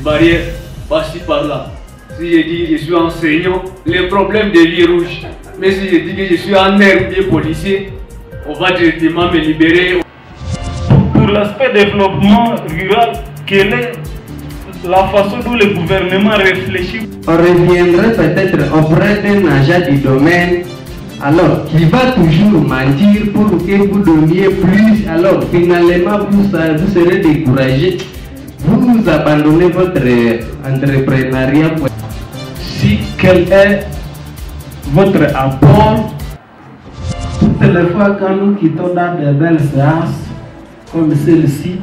barrières par-ci par-là. Si je dis que je suis enseignant, les problèmes de vie rouge. Mais si je dis que je suis en air ou bien policier, on va directement me libérer. Pour l'aspect développement rural, quelle est la façon dont le gouvernement réfléchit? On reviendrait peut-être auprès d'un agent du domaine, alors qui va toujours mentir pour que vous donniez plus. Alors finalement vous serez découragé, vous abandonnez votre entrepreneuriat. Si quel est votre apport? Toutes les fois quand nous quittons dans de belles séances comme celle-ci,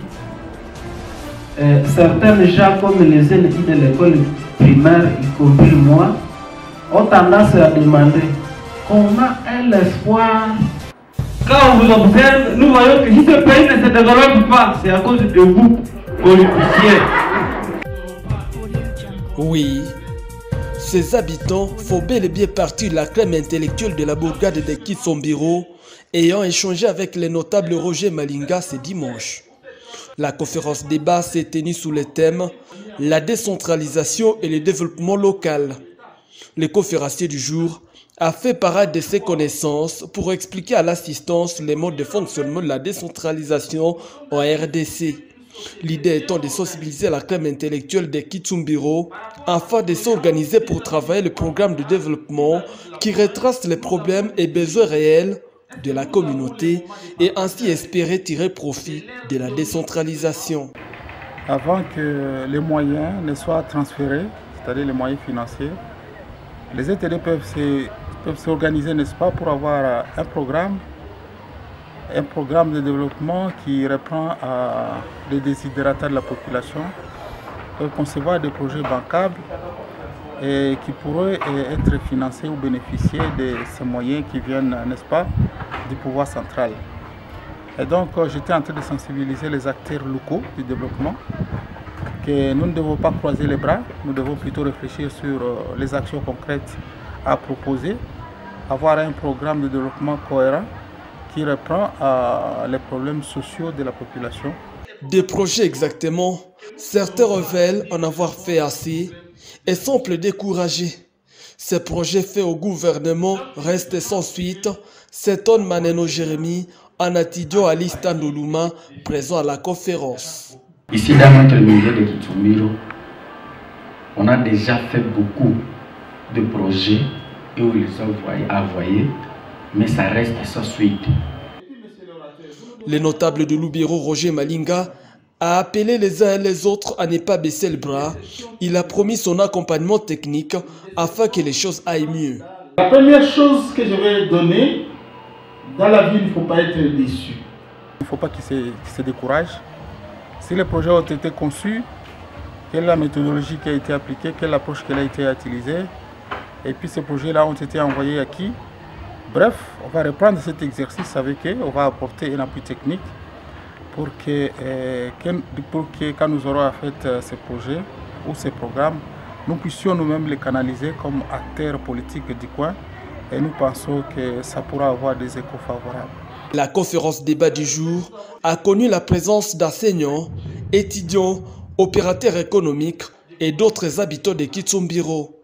certains gens comme les élèves de l'école primaire, y compris moi, ont tendance à demander comment est l'espoir. Quand on vous observe, nous voyons que si ce pays ne se développe pas, c'est à cause de vous, politiciens. Oui, ces habitants font bel et bien partie de la crème intellectuelle de la bourgade de Kitsombiro, ayant échangé avec le notable Roger Malinga ce dimanche. La conférence débat s'est tenue sous le thème « La décentralisation et le développement local ». Le conférencier du jour a fait parade de ses connaissances pour expliquer à l'assistance les modes de fonctionnement de la décentralisation en RDC. L'idée étant de sensibiliser la crème intellectuelle de Kitsombiro afin de s'organiser pour travailler le programme de développement qui retrace les problèmes et besoins réels de la communauté et ainsi espérer tirer profit de la décentralisation. Avant que les moyens ne soient transférés, c'est-à-dire les moyens financiers, les ETD peuvent s'organiser, n'est-ce pas, pour avoir un programme de développement qui reprend les desiderata de la population, peuvent concevoir des projets bancables et qui pourraient être financés ou bénéficier de ces moyens qui viennent, n'est-ce pas, du pouvoir central. Et donc, j'étais en train de sensibiliser les acteurs locaux du développement que nous ne devons pas croiser les bras, nous devons plutôt réfléchir sur les actions concrètes à proposer, avoir un programme de développement cohérent qui reprend les problèmes sociaux de la population. Des projets exactement, certains révèlent en avoir fait assez et semblent découragés. Ces projets faits au gouvernement restent sans suite, s'étonne Maneno Jérémy, Anatidio Alista Ndoulouma, présent à la conférence. Ici, dans notre milieu de Kitsombiro, on a déjà fait beaucoup de projets et où ils sont envoyés, mais ça reste sans suite. Le notable de Lubero, Roger Malinga, a appelé les uns et les autres à ne pas baisser le bras. Il a promis son accompagnement technique afin que les choses aillent mieux. La première chose que je vais donner, dans la vie, il ne faut pas être déçu. Il ne faut pas qu'ils se découragent. Si les projets ont été conçus, quelle est la méthodologie qui a été appliquée, quelle approche qui a été utilisée, et puis ces projets-là ont été envoyés à qui? Bref, on va reprendre cet exercice avec eux, on va apporter un appui technique pour que quand nous aurons fait ces projets ou ces programmes, nous puissions nous-mêmes les canaliser comme acteurs politiques du coin et nous pensons que ça pourra avoir des échos favorables. La conférence débat du jour a connu la présence d'enseignants, étudiants, opérateurs économiques et d'autres habitants de Kitsombiro.